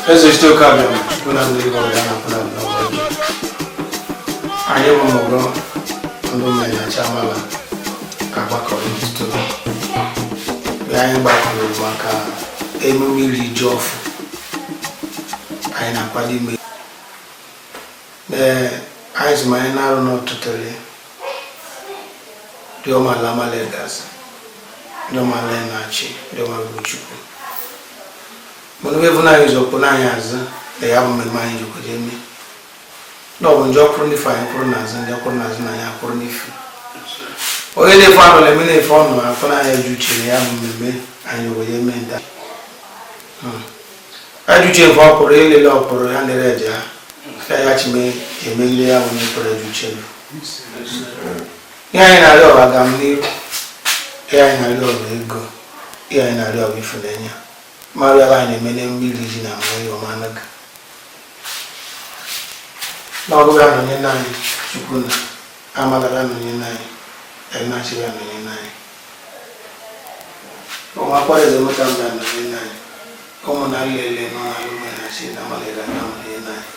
Ese still coming. Kuna ndiko yana kuna. Ayo mo Umuenachi Amalla agbakọrọ ntụtụ anyị gbakọrọ maka emume Iri-Ji ọfụ anyị na-akwado ime anyị si ma anyị na-arụ n'ọtụtụrụ dị ọmala Amalla Egazi dị ọmala Umuenachi dị ọmala Chukwu mana ebe na anyị zọpụ na anyị azụ na ya bụ mmemme anyị jikọrọ eme no bunjo ọkwụrụ n'ife anyị kwụrụ n'azụ ndị ọkwụrụ n'azụ na anyị akwụrụ n'ife onye na-efe anụ na-eme na-efe ọnụ afọ na anyị ejuchere ya bụ mmemme anyị wee eme nda ejuche mfe ọkwụrụ elele ọkwụrụ ya nere eje ha ya chime emegide ya bụ mekpụrụ ejuchere ihe anyị na-arịọ ọba ga m n'iru ihe anyị na-arịọ ọba ego ihe anyị na-arịọ ọba ifunanya mara ya anyị na-eme n'emume Iri-Ji na mmiri ọmanaga na ọgụ ya nọnye n'anyị Chukwu na Amalla ya nọnye n'anyị Umuenachi ya nọnye n'anyị ụmụ akwara ezemụta mba nọnye n'anyị ụmụ na nlele nọ na Umuenachi na Amalla ya nọnye n'anyị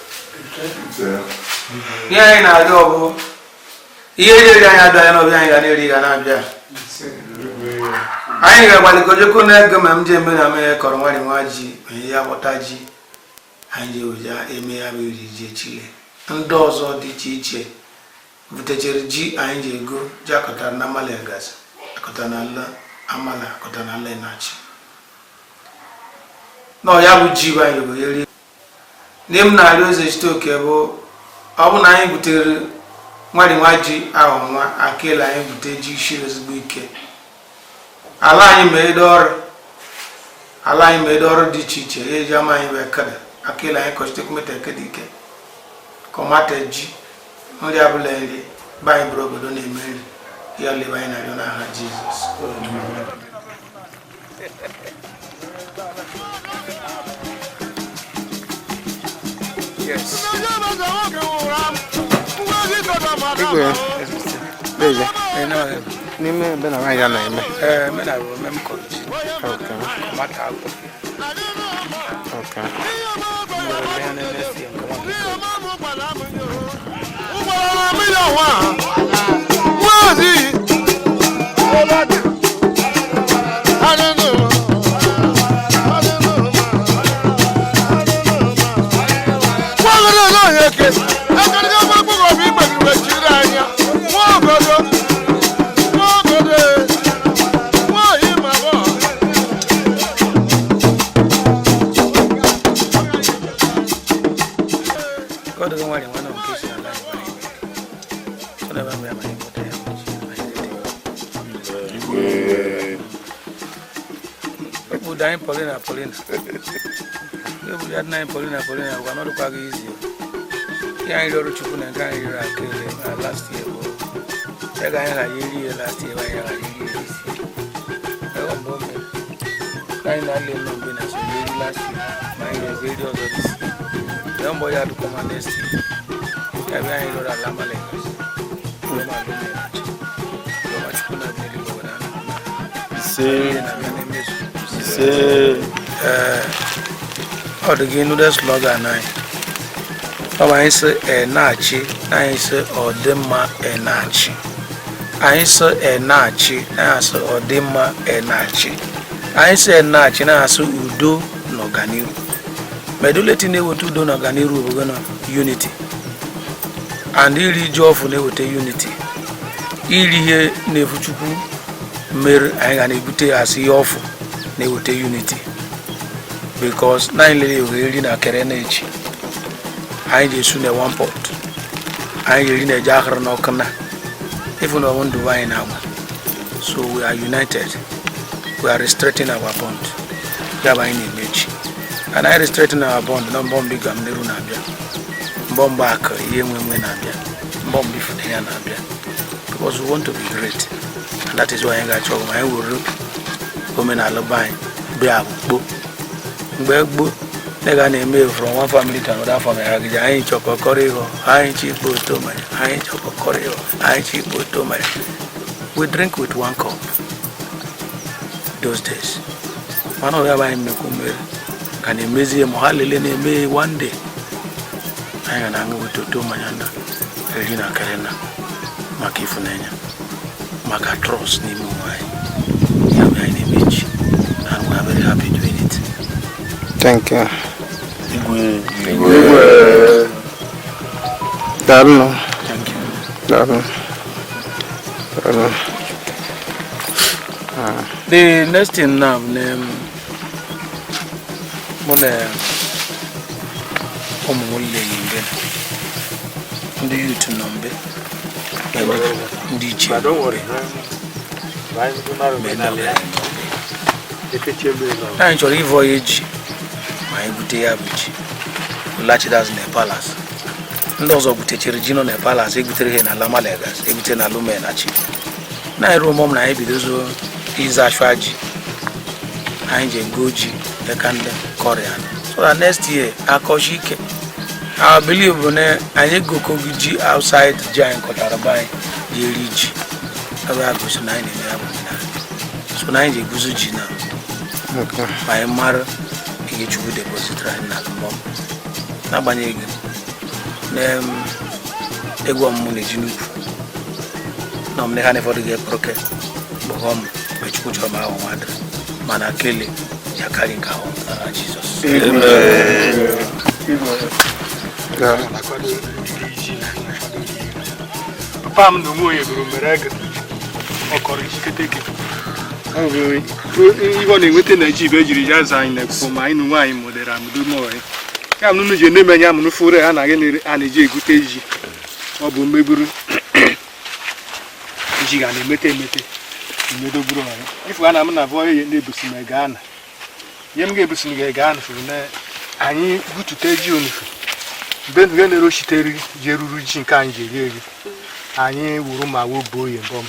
ihe anyị na-arịọ ọbụ ihe eriri anyị abịa n'ọbịa anyị ga na-eri ga na-abịa anyị ga-agbalịgo jekọ na-ege ma m ji eme na mee kọrọ nwanyị nwa ji ma ihe ya gbọta ji anyị ji ụja eme ya bụ Iri-Ji echile ndị ọzọ dị iche iche butechere ji anyị ji ego ji akọtara na Amalla Egazi akọtara na ala Amalla akọtara na ala Umuenachi na ya bụ ji bụ anyị ga eri n'ime m na-arịọ eze chite oke bụ ọ bụ na anyị butere nwanyị nwa ji ahụ nwa akele anyị bute ji shiri ezigbo ike ala anyị meede ọrụ dị iche iche eji ama anyị wee kada akele anyị kọchite kumeta ekede ike kọmata ji nri abụla nri be anyị bụrụ obodo na-eme nri ya lebe anyị na-arịọ n'aha Jizọs. N'ime ebe na nwaanyị a na-eme God doesn't want one occasion in life. So never me my people dying Paulina. People dying Paulina. We're not quite easy. Yeah, I don't know and can't hear last year. I got a last year. I got a year. I won't bomb me. I know business last year. My radio this. Young boy had to come and next year. I mean, I don't Amalla Egazi. How to get the slogan? I say Umuenachi, I say Umuenachi. I say Umuenachi, I say Umuenachi. I say Umuenachi, I say Udo n'ọganiru. Meduleti na-eweta udo n'ọganiru bụ gana unity. And Iri-Ji ọfụ na-eweta unity. Iri ihe na-efu Chukwu mere anyị ga na-ebute asị ihe ọfụ na-eweta unity. Because na anyị lele eri na kere na-echi. Anyị ga-esu na one pot. Anyị ga-eri na eje ahụrụ n'ọkụ na. Even though we are in our, so we are united. We are restricting our bond. We are in image. and I straighten our bond. No bomb big Amneru Nabia, bomb back, young women Nabia, bomb before Nabia, because we want to be great, and that is why I got your my work. Women are buying, Begbo. They got a mail from one family to another family. I ain't chocolate, I ain't cheap to my, I ain't chocolate, I ain't cheap to my. We drink with one cup. Those days. One of them I make can imagine Mohalele me one day. I am angry with two Mayana, Elina Karena, Makifunena, Makatros, Nimuai. You are an image, and we are very happy doing it. Thank you. Thank you. The next thing now, don't worry. I enjoy voyage. My good average. Latch it as in a palace. Those of the Iri-Ji in a palace, Eguteri and Amalla Egazi, Eguteri and Umuenachi. Nairo Mom Naibi, those is a Shwaji. I enjoy Goji, the Kanda, Korean. So that next year, Akoshike. I believe when I go Kogi outside Giant Kotarabai, the Iri-Ji. I will go to 9 in the afternoon. So 9 Guzuji now. My mother. You should deposit right now. Nabanyeg. Ego money jinu. No me hane for the broke. Bohom, which put your mouth on Manakele, Yakari cow, Jesus. Papa, no more you mereg or correct take it. Even within a G-Veggie design for my new wine, mother, I'm do more. I'm no name and I'm no for an again and a J. Gutage or Bumburu Gigan, Mete, Middle Bro. If one am not avoiding neighbors in my gun, Yam gave us a gun for the I need good to tell you. Then when the Roshiteri, Jeru Kanji, I need Uruma wood boy and bomb.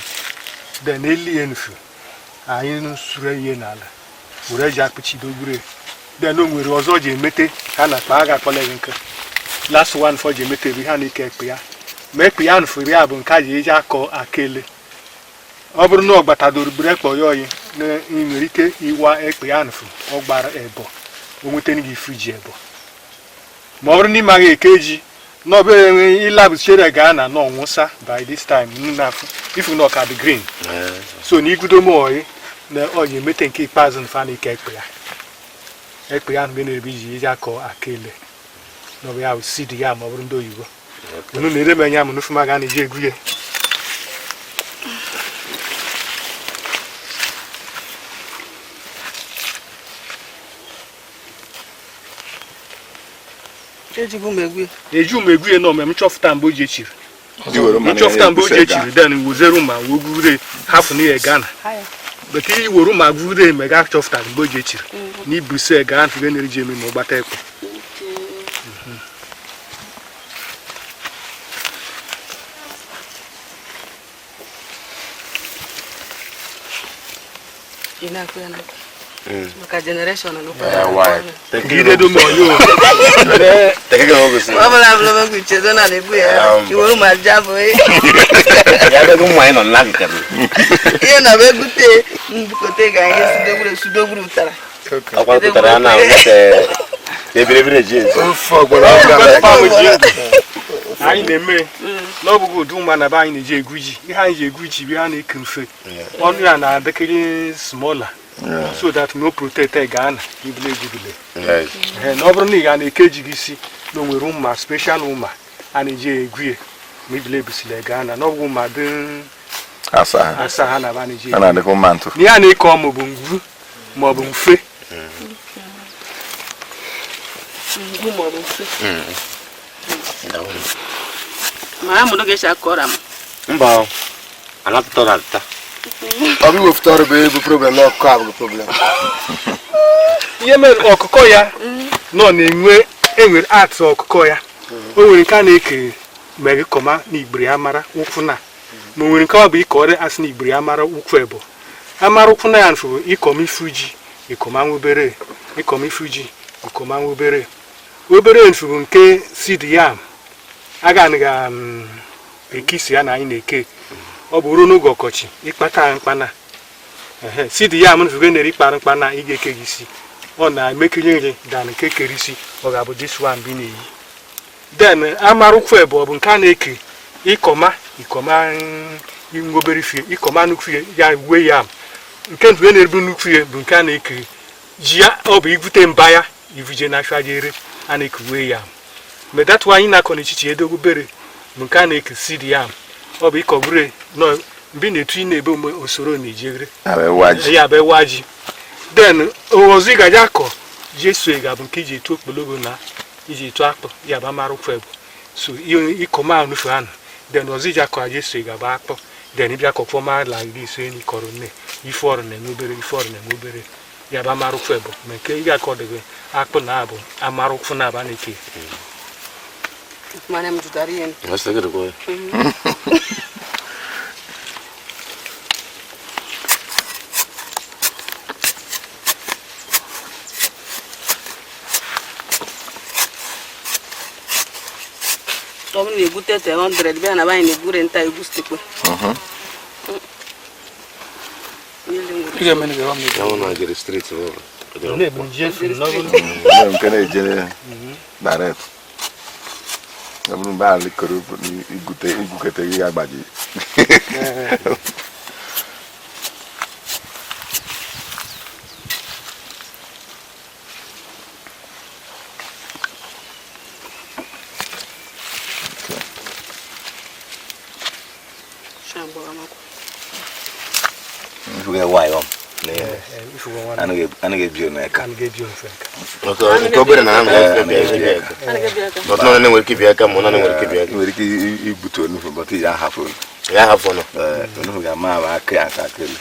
Then alien. I know Surayanala. Ureja Pichido. Then no we was all Jimete, Hana Paga Polevinka. Last one for Jimete behind the Capia. Make piano for the album Kaja call Akele. Over no, but I do break or yoy, in Rike, Iwa Equian or Bar Ebo, Umutengi Frigiebo. Morni Magi Keji, no be lab share Ghana, no Musa by this time, if you knock at the green. So Nigudomoy. The oil meeting keep passing funny cake. Equian been a busy Jaco Akele. No, we have see the yam over do you. We don't need a man yam of Magani Jagre. You may agree no, I'm chopped and budget. You were chopped and budget, then with Zeruma, who would half near Ghana. But he will my good make act of that budget. Need to say, Grant, when you Jimmy Mobate. Maka generation no why? Gide do mo yo. Take it over. Wala bla ku chezo na lebu ya. Iwo ma jabo e. Ya be dum wine on land kan. Ye na be gute, kote ga ye sudoguru tara. Akwa tara na se de bire je. Oh fuck, but I name no go do man aba in je guji. Bi han je guji bi han e kunfe. Onu ya na dekere smaller. So that no protect Ghana, you believe. And over and a KGBC, no room, special woman, and a J. Agree, me believe Ghana, no woman, Asahana Vanity, and the command to Yanni come Bungu, Mobum Fe. My mother gets a coram. Bow, I'm not tolerant. I will have thought about the problem, not carve the problem. Yemen or Kokoya, nọ na-enwe enwere atụ ọkụkọ ya o nwere nke a na-eke mere kọma na igbiri amara ụkwụ na ma nwere nke ọ bụ ịkọrị asị na igbiri amara ụkwụ ebo amara ụkwụ na ya nfụ ịkọm ifu ji ịkọma nwobere ịkọm ifu ji ịkọma nwobere obere nfụ nke seed yam aga ekisi ya na anyị na-eke ọ bụ ruo n'oge ọkọchị ịkpata mkpana seed yam nfụ na-eri kpara mkpana ị ga-eke gị isi ọ na-emekiri nri dan nke kere isi ọ ga-abụ this one bi na-eyi then amara ụkwụ ebo ọ bụ nke a na-eke ịkọma ngobere fie ịkọma nnukwu ya uwe ya nke ntụ na-ebu nnukwu ya bụ nke a na-eke ji ya ọ bụ igwute mba ya ivuje na achụajere a na-eke uwe ya mgbe datụ anyị na-akọ n'echichi edogobere bụ nke a na-eke seed yam ọ bụ ịkọbure nọ mgbe na-etu ị na-ebe usoro na-ejegere ya bụ ewa ji then ọzọ ị gaji akọ ji eso ga bụ nke iji etu okpologo na iji etu akpụ ya bụ amara ụkwụ ebo so ịkọma nufu anụ then ọzọ iji akọ ji eso ga bụ akpụ then ịbịa kọfọma la iri ise ni kọrọ nne ife ọrụ na-eme obere ife ọrụ na-eme obere ya bụ amara ụkwụ ebo ma nke ị ga-akọ dịghị akpụ na abụ amara ụkwụ na aba na-eke Mana mjutari yen. Hasta que recuerdo. Tomi ne gute 100 bia na ba ne gure nta igusti ko. Iga meni ga wamni. Vamos na gere street lo. Ne bunje no. Nem kene jere. Baret. Namun balik ke igute ya baji. Shambo amako. Fuga wayo. Ne. Anage bio na ka. Anage bio feka. Ko bere na na. But no, we keep your come, no, we keep your Nwere ike ibute onu fo but ya hafo. ya have no. Onu ga ma ba aka aka kele.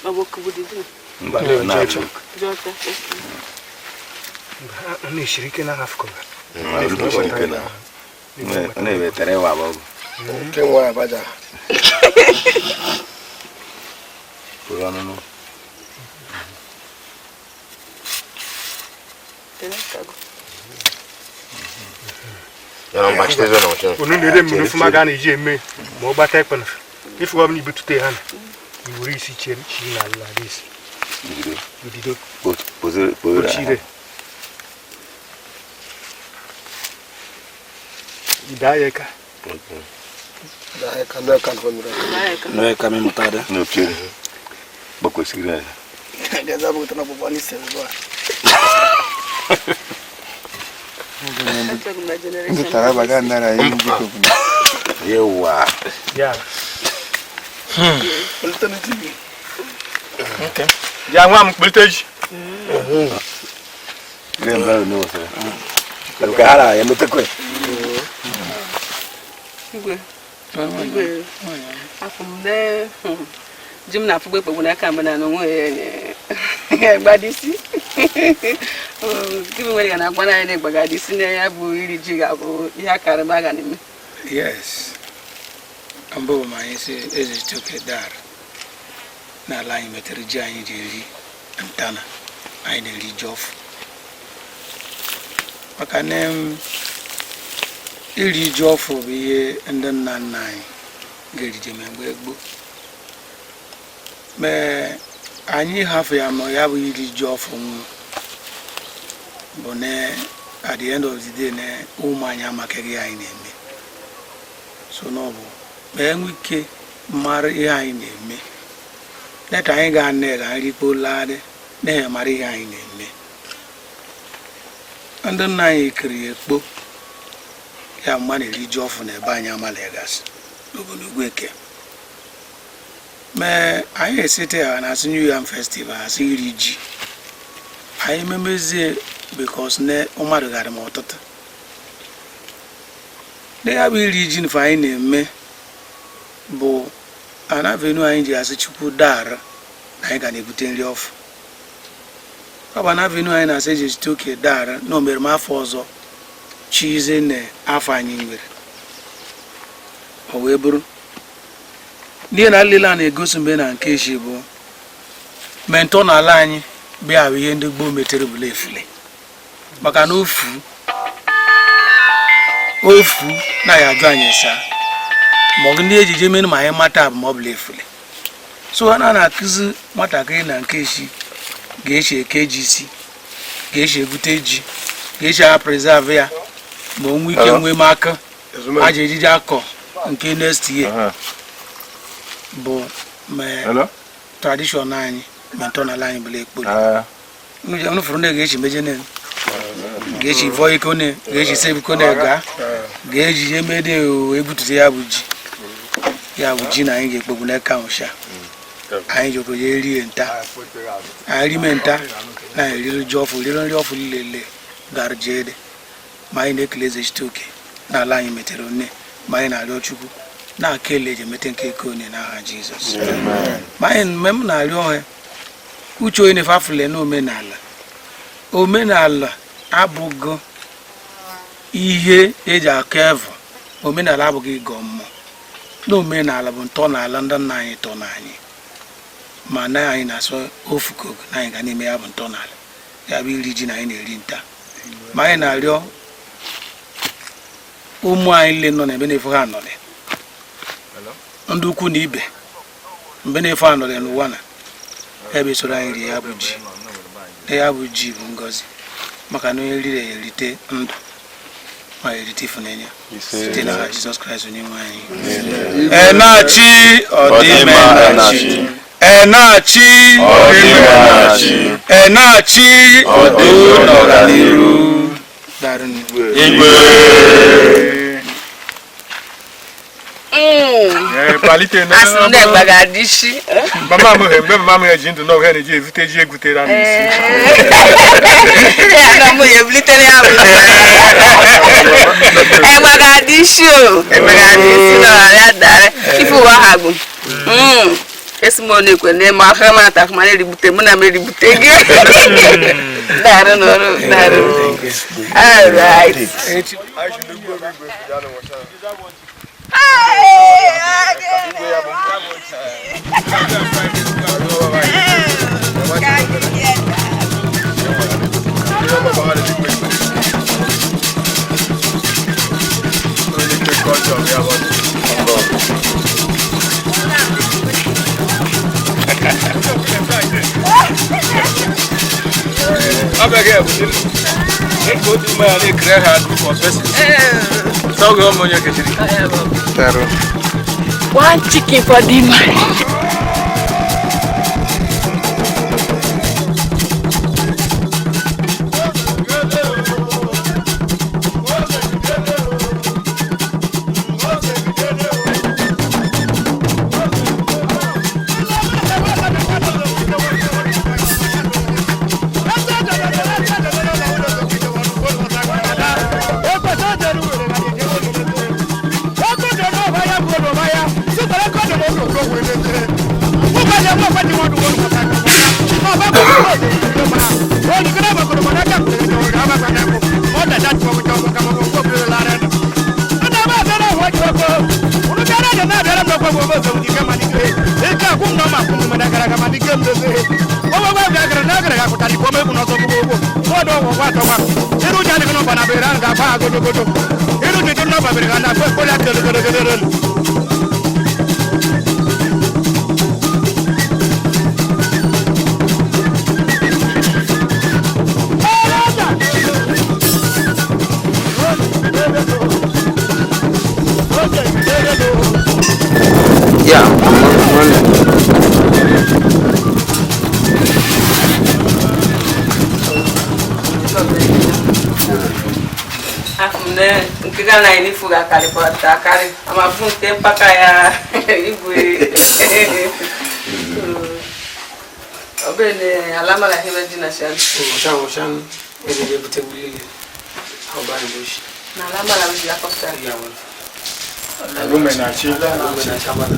Abo kubudi dinu. Mba na chu. Jota. Ani shirike na hafko. Onu shirike na. Ne be tere wa ba. Ke nwa abaja. Ko no. Ya no bachte zo no chen. Onu ne dem nufu maga na eji eme ma ọ gbata ekpe na ifu wa ni bitute ha na iwuri isi chere chi na la dis dido Poze chire idayeka Da ka na kan fo mura. Naika. No ka mi mutada. no pire. Bako sira. Ga za bu tana bo ni se bo. That's my generation. Taraba ga nara yi buto. Yewa. ya Alternative. okay ya nwa m kpeliteji Lembra no se. Pero cara, ya me te kwe. Igwe. Afumde. Jim na fugbe pe na ka mbana no nwe gbadisi. Kimi nwere na agba na gbadisi na ya bụ Iri-Ji ga bụ ihe akara baga n'ime. Yes. Ambo ma ese eze toke dar. Na la anyị metere ji anyị ji eri ntana. Anyị na-eri jof. Maka na iri jof bụ ihe ndị nna nna anyị ga-erije mgbe gboo. Me anyị hafụ ya ma ya bụ iri jof nwụ. Bụ na at the end of the day na ụmụ anyị amakeghị anyị na-eme. So no bụ ma enwe ike mara ihe anyị na-eme. Leta anyị ga-anọ ga nrikpo ladị na mara ihe anyị na-eme. Ndị nna anyị kiri ekpo ya mma na-eri ji ọfụ na ebe anyị Amalla Egazi n'ogologo eke. Me anyị esite ya na New Yam Festival as Iri-Ji. Anyị memezie because na ụmụadụ gara m ọtụtụ. Na ya bụ Iri-Ji nfe anyị na-eme bụ ana venu anyị ji asị Chukwu dara na anyị ga na-ebute nri ọfụ ọ bụ na venu anyị na-asị eji zite oke dara na omere m afọ ọzọ chize na afọ anyị nwere o wee bụrụ n'ihe na nlele a na-egosi mgbe na nke echi bụ mentọ n'ala anyị bịa ihe ndị gboo metere bụla efule maka na ofu na ya ajụ anyị saa ma ọ bụ ndị ejije mere ma anyị mata bụ ma ọ bụla efule so ha na-akụzi nwatakịrị na nke echi ga-eche eke ji isi ga-eche ebute ji ga-eche ha preserve ya ma onwe ike nwee m aka aja ejije akọ nke next year bụ tradishọn anyị mentọ n'ala anyị bụla ekpolo nufuru na ga-echi meje ne ga-echi vọ iko ne ga-echi sebiko ne ga-eji emede ebutute ya bụ ji na anyị ga-ekpogbu n'aka ụsha anyị joko je rie nta anyị rime nta na eriri ji ọfụ riri nri ọfụ lele gara jede ma anyị na-ekele eze chite oke n'ala anyị metere nne ma anyị na-arịọ Chukwu na-aka ele eji emete nke eke onye n'aha Jizọs ma anyị mgbe m na-arịọ ha uche onye na-efe afụle na omenala abụghị ihe eji aka evu omenala abụghị ịgọ mmụọ na omenala bụ ntọala ndị nna anyị tọ n'anyị ma na anyị na-asọ ofu kogo na anyị ga na-eme ya bụ ntọala ya bụ iri ji na anyị na-eri nta ma anyị na-arịọ ụmụ anyị niile nọ n'ebe na-efu ha anọrị ndị ukwu na ibe mgbe na-efu anọrị n'ụwa na ebe soro anyị rie ya bụ ji ya bụ ji bụ ngọzi maka na onye riri ya erite ndụ ma erite ịfụnanya site n'aha Jizọs Kraịst onye nwe anyị enachi ọdịme enachi enachi ọdụ n'ọganiru igwe asị ndị egbe ga-adị isi mama m eji ndụ n'ọhịa na-eji evute ji egwutere anyị isi ya na mụ ya ebulitere ya bụ egbe ga-adị isi o egbe ga-adị isi n'ọrịa dara ife ụwa ha bụ esi m onye ekwe n'ime ahụ ma atakụ ma na-eribute mụ na m eribute gị dara n'ọrụ dara all right one chicken for the man. Na ini fuga kali pada kali ama pun tempat kaya ibu obene alama la hiba dinasian Oshan ele je bute bulili obani bush na alama la bila kosta ya wala Umuenachi la Umuenachi amala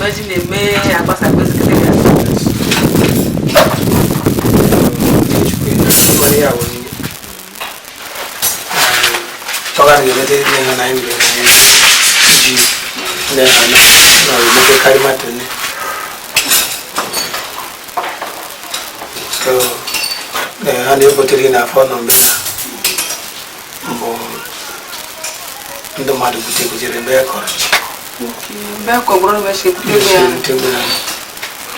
Imagine me, I was a bit. Togan you better than I will. Then no, you make a carimatone. So, the honey bottle for no better. The mother would take it in their courage. Back of Romership.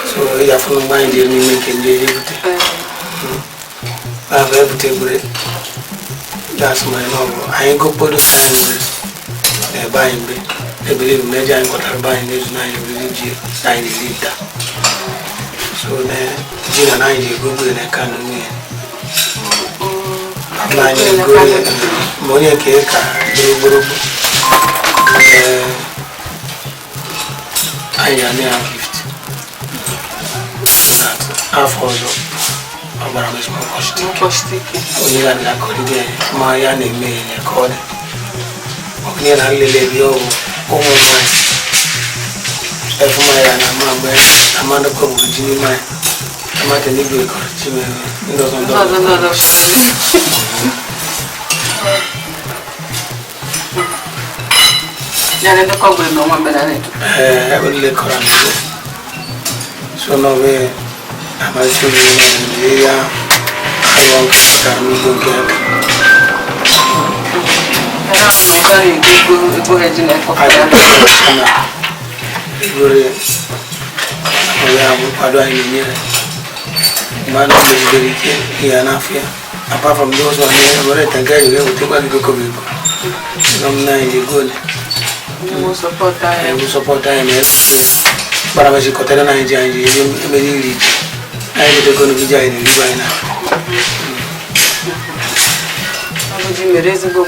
So, you have no mind in making the I have everything. That's my novel. I ain't go put the time buying me. I believe Major and what I'm buying is now you believe I need that. So then, Jim and I go in a can of me. I'm go money and cake, I am a gift. So that half also. I'm small cost. Only got that colleague, my name, a call. Only a little oh, my. If my I'm on the cover with Jimmy, I'm at a little Jimmy. Yeah, the cover no one better. I will let her. So no way. I'm sure you know, I want to start me to get. Go ahead and I don't man is very here enough here. Apart from those one here, what I think I will take one go cover. Some night you good. You will support time. But I was a cotton and I I did going to be giant right now. I would be reasonable.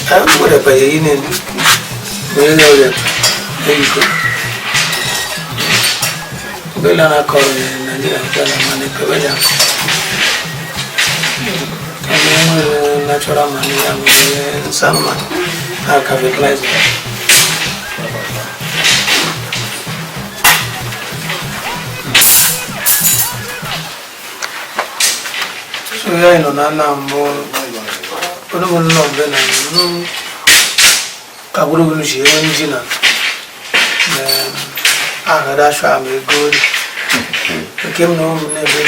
I'm going to pay in and we know that. There you go. Bellana call and money provider. Natural money and some money. I'll capitalize it. So, I know now more. But I don't know when I Kaburu is here. I had a sham good. I came home never.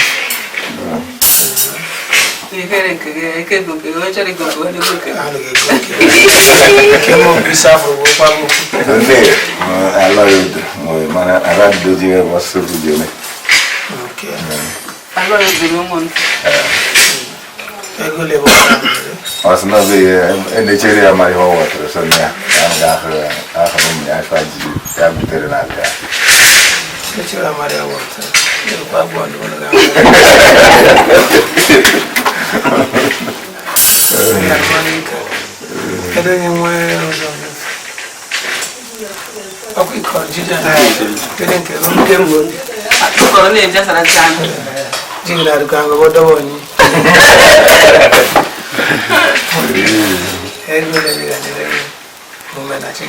You can't go to the book. Came on be suffer. I love man. I rather do the was so good. Okay. I love the woman. I go live. I was not in the cherry of my whole water, so yeah, I'm I tried to have it in that. The cherry of my water. You're one. I don't know where I was on. Okay, call Gina. Didn't get one. I took her name just at a time. Gina, what the one. Umuenachi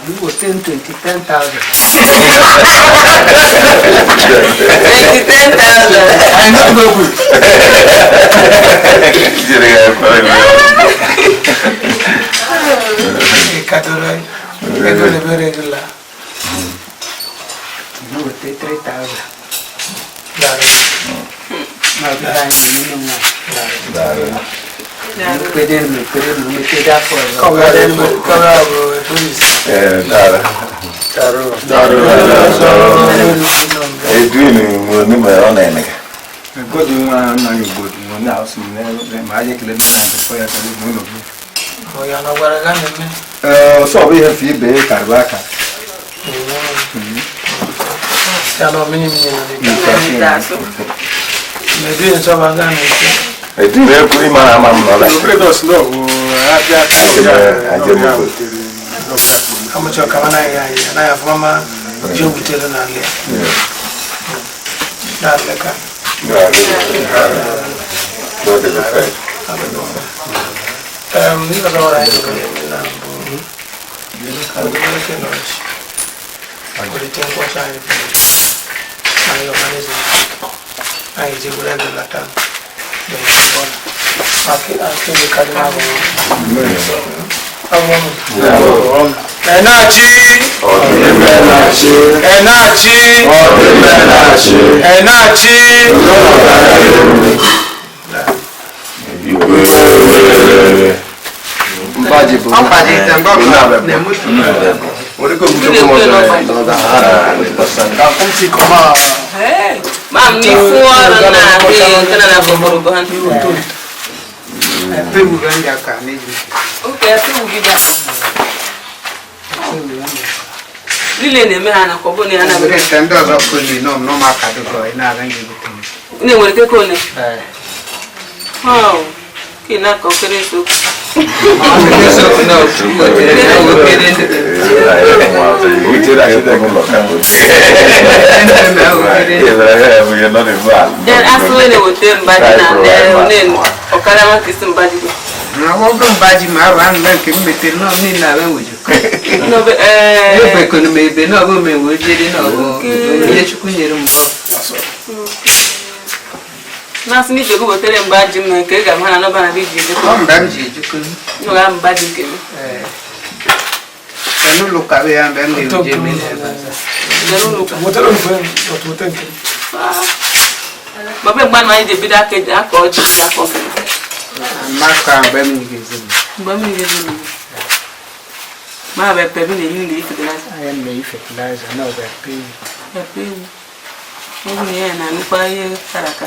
you were 10,000. 10,000. I know go good. Regular. You would take 3,000. So we have feedback, Carvaca. Maybe in some other I do have pretty man. I'm not Let us know. how much you come and I have Mama Joe telling her. That's like Nas ni jogo botere mbaji mke ga mana no bana bi jeje ko mbaji juku no ga mbaji ke enu luka be ambe ngi uje mi enu luka motelo nfe otutenke babe gban ma ide bida ke ja ko ji ja ko maka be mi ngezi ma be pe bi ni ni fertilizer I am me fertilizer no be pe ni na ni pa ye karaka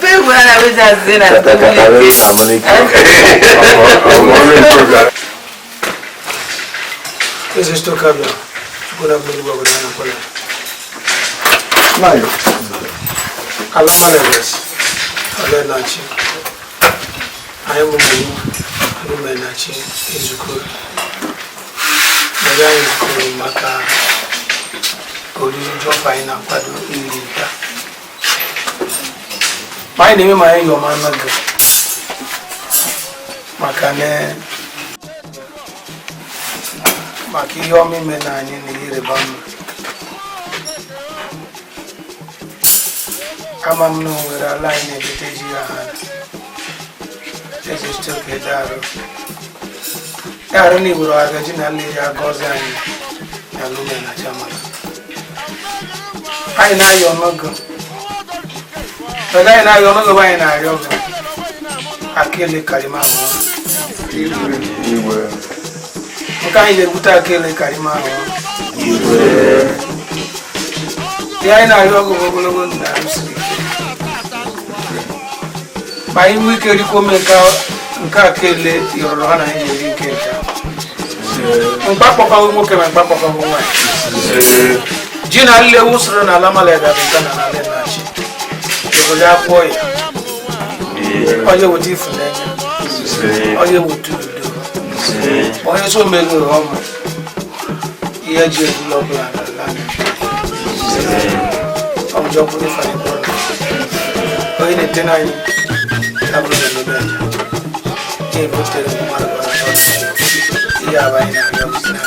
People are always saying that. ¿Qué es esto, Carla? Una película con una cola. Mayo. Amalla Egazi. Umuenachi. I am Umuenachi. Izukuru. Naga Izukuru maka. Oriri jofa ina kwado Iri-Ji. My name is your man. Makane Makiyomi Menani Iri-Ji. Amam no wera line ebiteji ahana. This is still Kedaro. Ni buru agaji na le ya gozi anyị ya Umuenachi amala. Anyị na-ayọ ọnọgụ. Anyị na-ayọ ọnọgụ anyị na-ayọ ọgụ. Akele karịma ahụ. Nke anyị na-ebute akele karịma ahụ. Ya anyị na-ayọ ọgụ ogologo ndụ na-arụsiri ike. Ma anyị nwee ike rikwa ome nke akele yọrọ ha na anyị na-eri nke nta. Mkpakpọkwa nwoke ma mkpakpọkwa nwaanyị. Ji na nle wusoro na Amalla Egazi na Umuenachi. Obodo akwọ ya. Onye weta ifunanya. Onye weta udo. Onye so megoro ọma. Ihe ji ebula ọbụla n'ala. Ọjọọ kwuru ifeanyị kwuru. Onye na-ete n'anyị. Abụrụ na ebe aja. Ihe butere mmadụ gwara ọchị. Ihe abalị na-abịa kwụsị na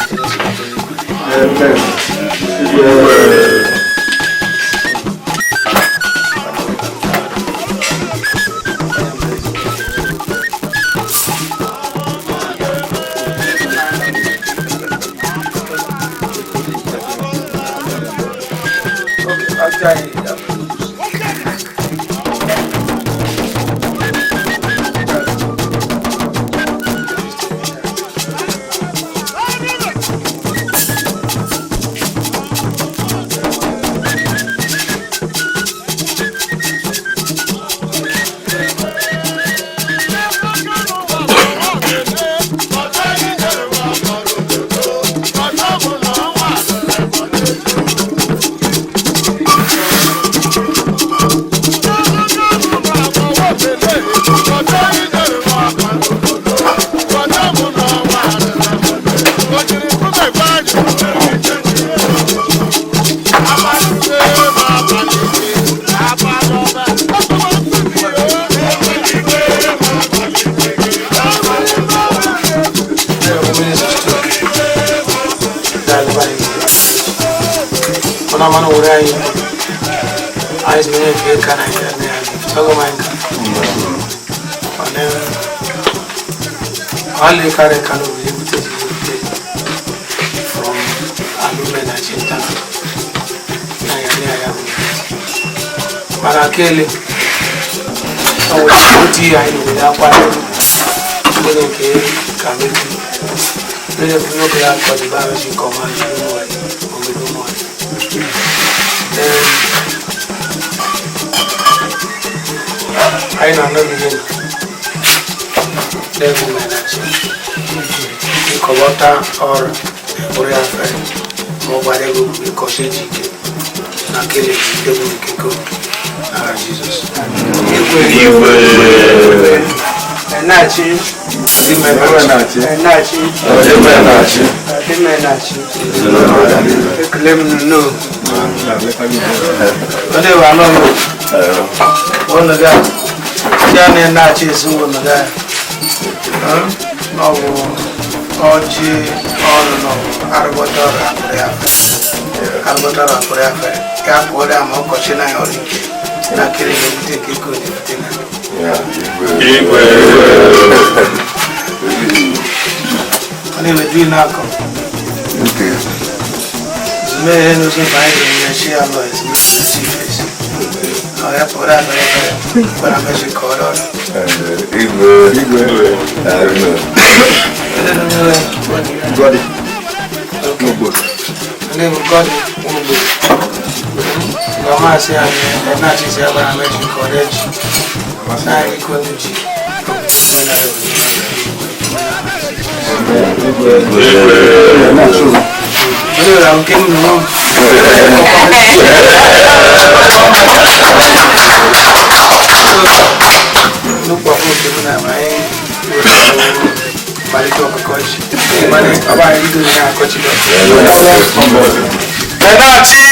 anyị anyị mere nke ka na ya na tọgọ mai ka All kare kanu ebute from Umuenachi na ya Marakele awo ti ayi ni ya kwa ni ke kameti le funo ke ya ko di ba ji ko ma ji mo ayi na no bi ni le Umuenachi ko bota or Obollo-Afor mo bare go ko se ji ke na kele de go ke ko Jesus. Umuenachi. Na kiri ni take ko ni tena ani me du na ko zime no se bai ni shi alo es mi si ahora pora para me se coro God Mama say I'm not just about American college. I college. I'm getting wrong. Look what we're doing at my body talk coach. Money about you doing that coach. Egazi.